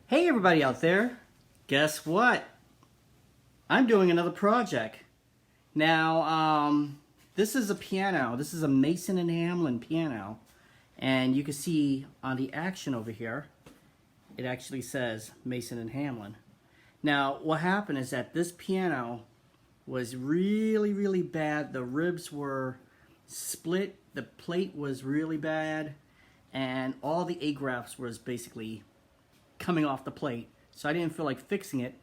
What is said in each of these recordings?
Hey everybody out there, guess what? I'm doing another project. Now, this is a piano. This is a Mason and Hamlin piano. And you can see on the action over here, it actually says Mason and Hamlin. Now, what happened is that this piano was really bad. The ribs were split, the plate was really bad, and all the A-graphs was basically coming off the plate, so I didn't feel like fixing it.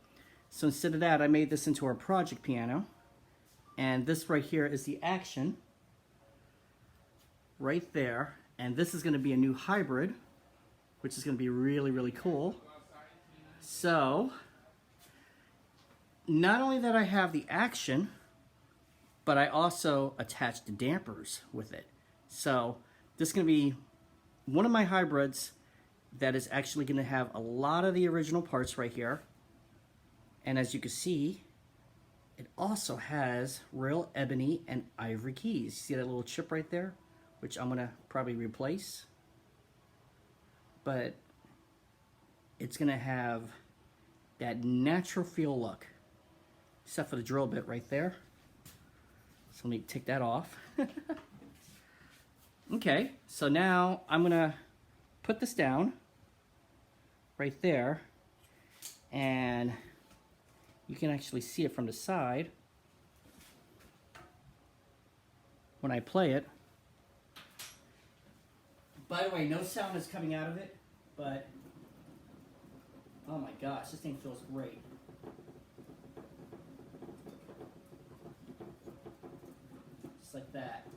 So instead of that, I made this into our project piano, and this right here is the action right there, and this is going to be a new hybrid, which is going to be really cool. So not only that I have the action, but I also attached the dampers with it. So this is going to be one of my hybrids that is actually going to have a lot of the original parts right here. And as you can see, it also has real ebony and ivory keys. See that little chip right there? Which I'm going to probably replace. But it's going to have that natural feel look. Except for the drill bit right there. So let me take that off. Okay, so now I'm going to put this down right there, and you can actually see it from the side when I play it. By the way, no sound is coming out of it, but oh my gosh, this thing feels great. Just like that.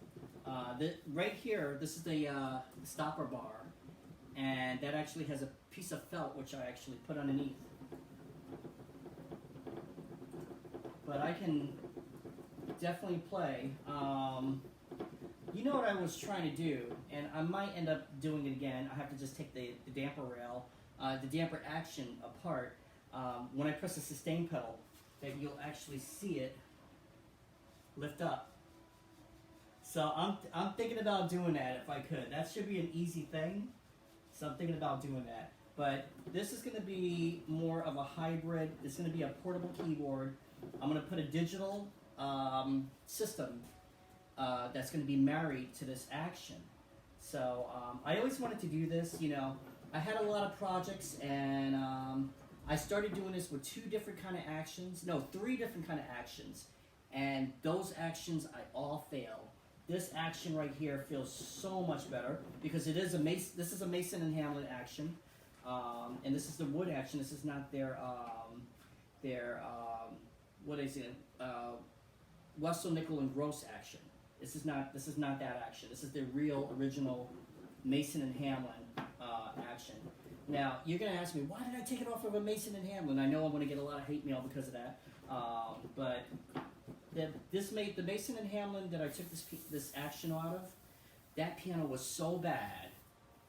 Right here, this is the stopper bar, and that actually has a piece of felt which I actually put underneath. But I can definitely play. You know what I was trying to do, and I might end up doing it again. I have to just take the damper rail, the damper action apart. When I press the sustain pedal, that you'll actually see it lift up. So I'm thinking about doing that if I could. That should be an easy thing. So I'm thinking about doing that. But this is going to be more of a hybrid. It's going to be a portable keyboard. I'm going to put a digital system that's going to be married to this action. So I always wanted to do this. You know, I had a lot of projects, and I started doing this with three different kind of actions. And those actions I all failed. This action right here feels so much better because it is this is a Mason and Hamlin action, and this is the wood action. This is not their what is it? Wessel, Nickel, and Gross action. This is not that action. This is the real original Mason and Hamlin action. Now you're gonna ask me, why did I take it off of a Mason and Hamlin? I know I'm gonna get a lot of hate mail because of that, but. The Mason and Hamlin that I took this action out of, that piano was so bad,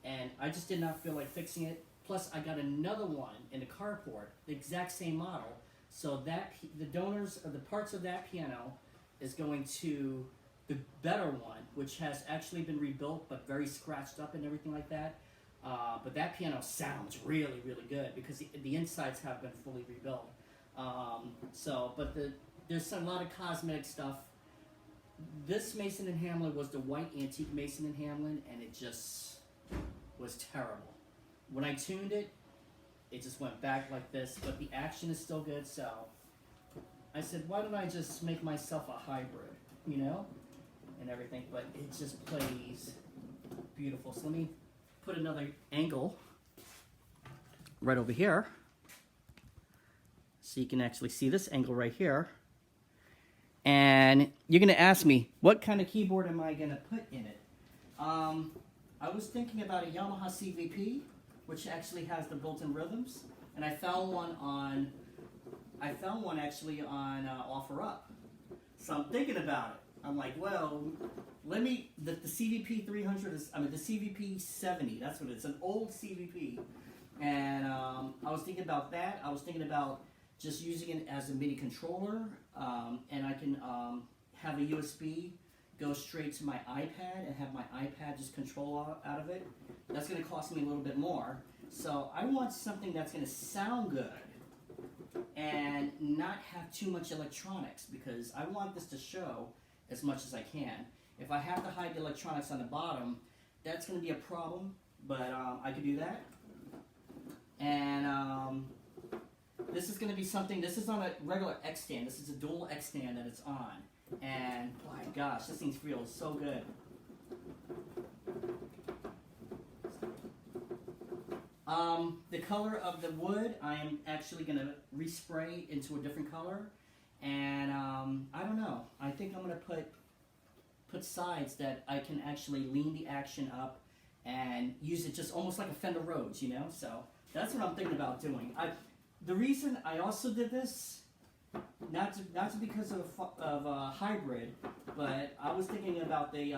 and I just did not feel like fixing it. Plus, I got another one in the carport, the exact same model. So that the donors or the parts of that piano is going to the better one, which has actually been rebuilt but very scratched up and everything like that. But that piano sounds really good because the insides have been fully rebuilt. There's a lot of cosmetic stuff. This Mason and Hamlin was the white antique Mason and Hamlin, and it just was terrible. When I tuned it, it just went back like this, but the action is still good, so I said, why don't I just make myself a hybrid, you know, and everything, but it just plays beautiful. So let me put another angle right over here, so you can actually see this angle right here. And you're going to ask me, what kind of keyboard am I going to put in it? I was thinking about a Yamaha CVP, which actually has the built-in rhythms, and I found one actually on OfferUp. So I'm thinking about it. I'm like, well, the CVP 300 is, the CVP 70. That's what it is, an old CVP. And I was thinking about that. I was thinking about just using it as a MIDI controller, and I can have a USB go straight to my iPad and have my iPad just control out of it. That's going to cost me a little bit more, So I want something that's going to sound good and not have too much electronics, because I want this to show as much as I can. If I have to hide the electronics on the bottom, that's going to be a problem, but I could do that. And this is going to be something, this is not a regular X stand, this is a dual X stand that it's on. And my gosh, this thing feels so good. The color of the wood, I am actually going to respray into a different color. And I don't know, I think I'm going to put sides that I can actually lean the action up and use it just almost like a Fender Rhodes, you know? So that's what I'm thinking about doing. The reason I also did this, not because of a hybrid, but I was thinking about the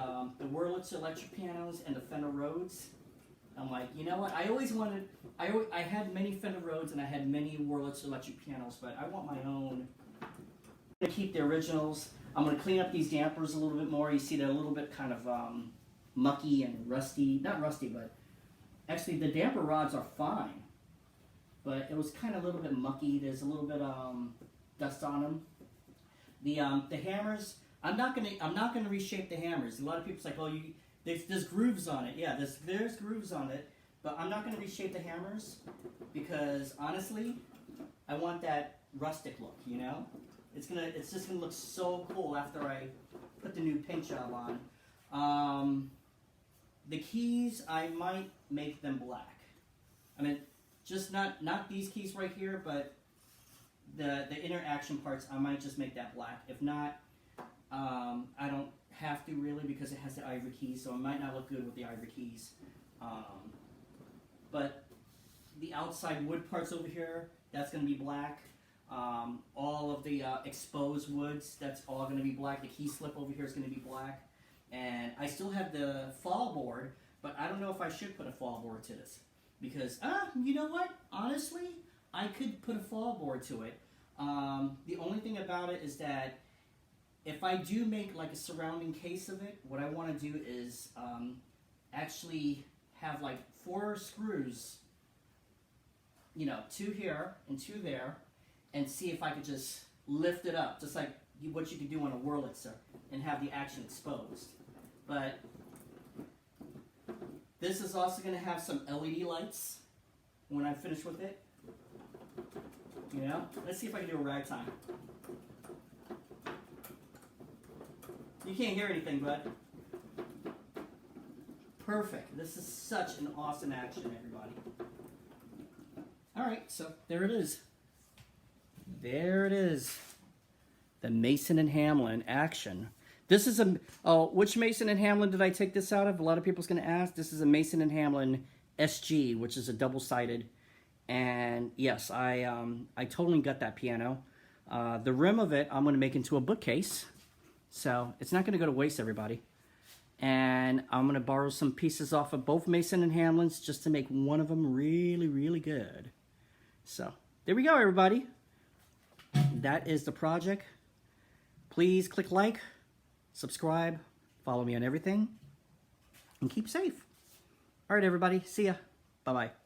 Wurlitzer electric pianos and the Fender Rhodes. I'm like, you know what? I had many Fender Rhodes and I had many Wurlitzer electric pianos, but I want my own. I'm going to keep the originals. I'm going to clean up these dampers a little bit more. You see they're a little bit kind of mucky and rusty. Not rusty, but actually the damper rods are fine. But it was kind of a little bit mucky. There's a little bit dust on them. The hammers, I'm not gonna reshape the hammers. A lot of people's like, oh, there's grooves on it. Yeah, there's grooves on it, but I'm not gonna reshape the hammers because honestly, I want that rustic look. You know, it's just gonna look so cool after I put the new paint job on. The keys, I might make them black. I mean, just not these keys right here, but the inner action parts, I might just make that black. If not, I don't have to really because it has the ivory keys, so it might not look good with the ivory keys. But the outside wood parts over here, that's going to be black. All of the exposed woods, that's all going to be black. The key slip over here is going to be black. And I still have the fall board, but I don't know if I should put a fall board to this. Because, you know what? Honestly, I could put a fall board to it. The only thing about it is that if I do make like a surrounding case of it, what I want to do is actually have like 4 screws, you know, 2 here and 2 there, and see if I could just lift it up, just like what you could do on a Wurlitzer, and have the action exposed. But this is also going to have some LED lights when I finish with it. You know, let's see if I can do a ragtime. You can't hear anything, bud. Perfect. This is such an awesome action, everybody. All right, so there it is. There it is. The Mason and Hamlin action. This is which Mason and Hamlin did I take this out of? A lot of people's going to ask. This is a Mason and Hamlin SG, which is a double-sided. And yes, I totally got that piano. The rim of it, I'm going to make into a bookcase. So it's not going to go to waste, everybody. And I'm going to borrow some pieces off of both Mason and Hamlin's just to make one of them really, really good. So there we go, everybody. That is the project. Please click like, subscribe, follow me on everything, and keep safe. All right, everybody. See ya. Bye-bye.